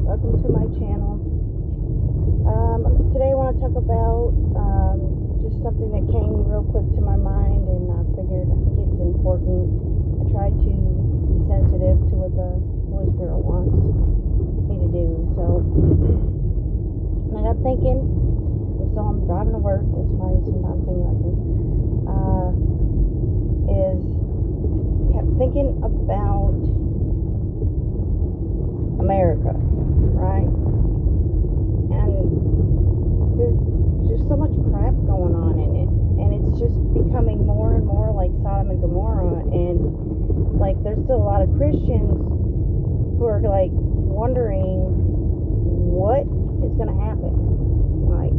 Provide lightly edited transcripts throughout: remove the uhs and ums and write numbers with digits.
Welcome to my channel. Today I want to talk about just something that came real quick to my mind, and I think it's important. I try to be sensitive to what the Holy Spirit wants me to do. So I got thinking, I'm driving to work, that's why sometimes things like this, kept thinking about America, right? And there's just so much crap going on in it, and it's just becoming more and more like Sodom and Gomorrah. And like, there's still a lot of Christians who are like wondering what is going to happen. Like,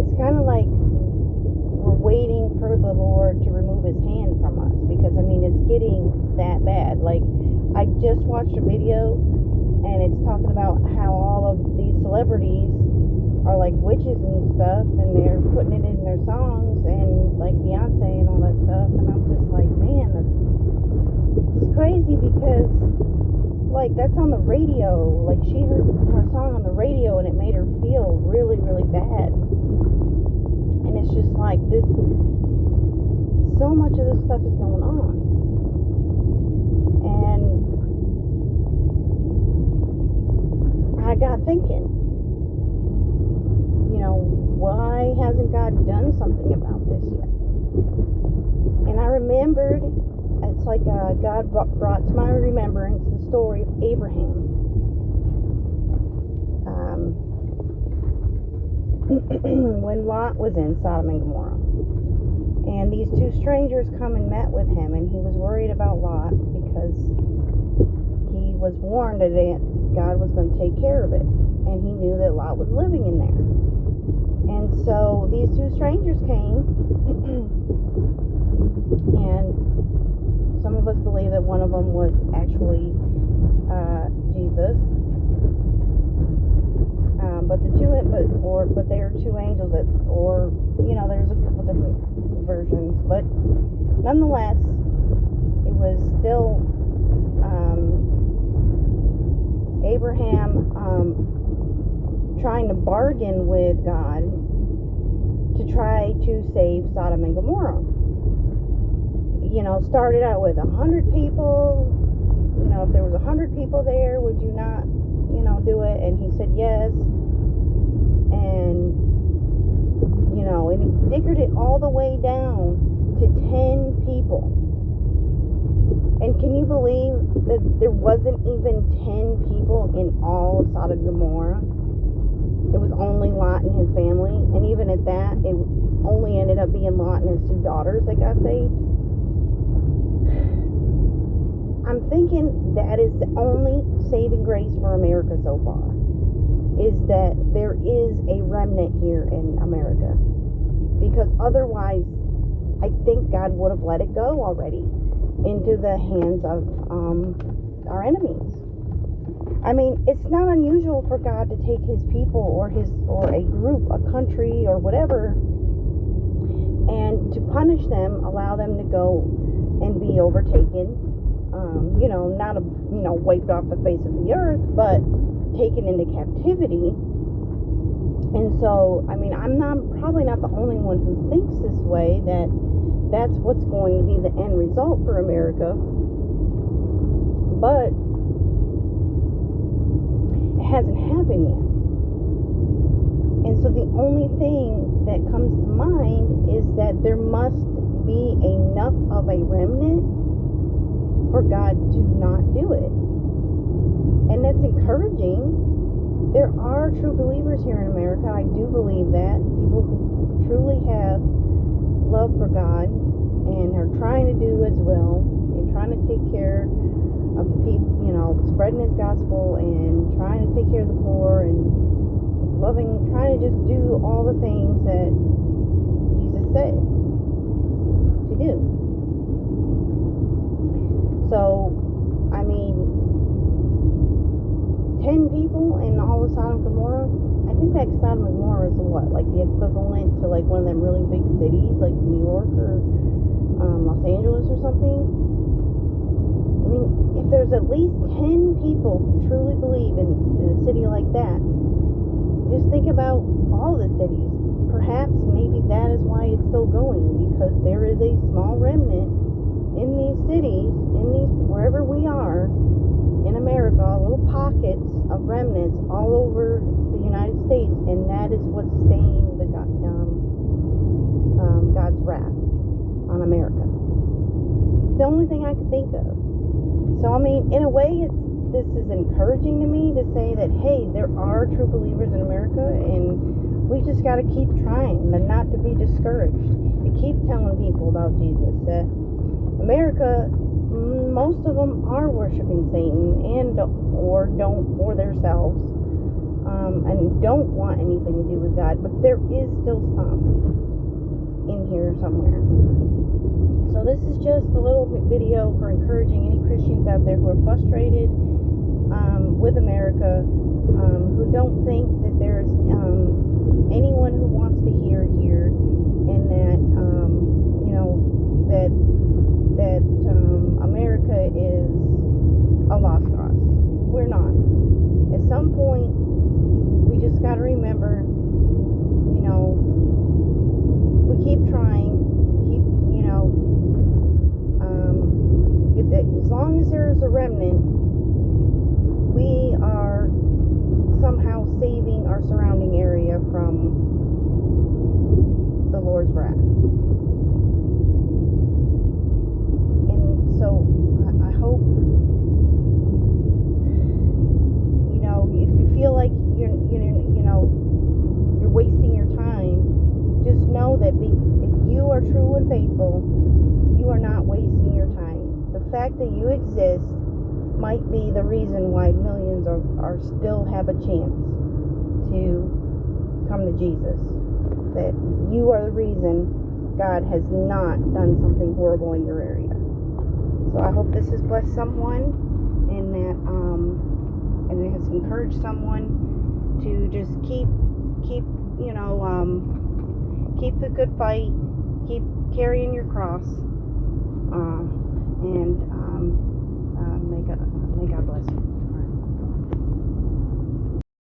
it's kind of like we're waiting for the Lord to remove his hand from us, because I mean, it's getting that bad. Like, I just watched a video, and it's talking about how all of these celebrities are like witches and stuff, and they're putting it in their songs, and like Beyonce and all that stuff. And I'm just like, man, it's crazy, because like, that's on the radio. Like, she heard her song on the radio, and it made her feel really, really bad. And it's just like this. So much of this stuff is going on, and I got thinking, why hasn't God done something about this yet? And I remembered, it's like God brought to my remembrance the story of Abraham. When Lot was in Sodom and Gomorrah, and these two strangers come and met with him, and he was worried about Lot because he was warned that God was going to take care of it, and he knew that Lot was living in there. And so these two strangers came, and some of us believe that one of them was actually Jesus. But they are two angels, there's a couple different versions, but nonetheless, it was still Abraham trying to bargain with God to try to save Sodom and Gomorrah. Started out with 100 people. If there was 100 people there, would you not, do it? And he said yes. And and he dickered it all the way down to 10 people. And can you believe that there wasn't even 10 people in all of Sodom and Gomorrah? It was only Lot and his family. And even at that, it only ended up being Lot and his two daughters that got saved. I'm thinking that is the only saving grace for America so far, is that there is a remnant here in America. Because otherwise, I think God would have let it go already into the hands of our enemies. I mean, it's not unusual for God to take his people or a group, a country, or whatever, and to punish them, allow them to go and be overtaken, not wiped off the face of the earth, but taken into captivity. And so, I mean, I'm probably not the only one who thinks this way, that that's what's going to be the end result for America. But it hasn't happened yet. And so the only thing that comes to mind is that there must be enough of a remnant for God to not do it. And that's encouraging. There are true believers here in America. I do believe that. People who truly have love for God and are trying to do His will and trying to take care of the people, spreading His gospel and trying to take care of the poor and trying to just do all the things that Jesus said to do. So, I mean, 10 people in all of Sodom and Gomorrah. I think that Sodom and Gomorrah is like the equivalent to like one of them really big cities, like New York or Los Angeles or something. I mean, if there's at least 10 people who truly believe that. Just think about all the cities. Perhaps maybe that is why it's still going, because there is a small remnant in these cities, wherever we are in America, little pockets of remnants all over the United States, and that is what's staying God's wrath on America. It's the only thing I could think of. So I mean, in a way, this is encouraging to me to say that, hey, there are true believers in America, and we just got to keep trying and not to be discouraged, to keep telling people about Jesus. That America, most of them are worshiping Satan or themselves, and don't want anything to do with God. But there is still some in here somewhere. So this is just a little video for encouraging any Christians out there who are frustrated with America, who don't think that there's anyone who wants to hear here, and that that America is a lost cause. We're not. At some point, we just got to remember, we keep trying, as long as there's a remnant, we are somehow saving our surrounding area from the Lord's wrath. And so I hope, if you feel like you're wasting your time, just know that if you are true and faithful, you are not wasting your time. The fact that you exist might be the reason why millions are still have a chance to come to Jesus. That you are the reason God has not done something horrible in your area. So I hope this has blessed someone, and that and it has encouraged someone to just keep the good fight, keep carrying your cross, and may God bless you.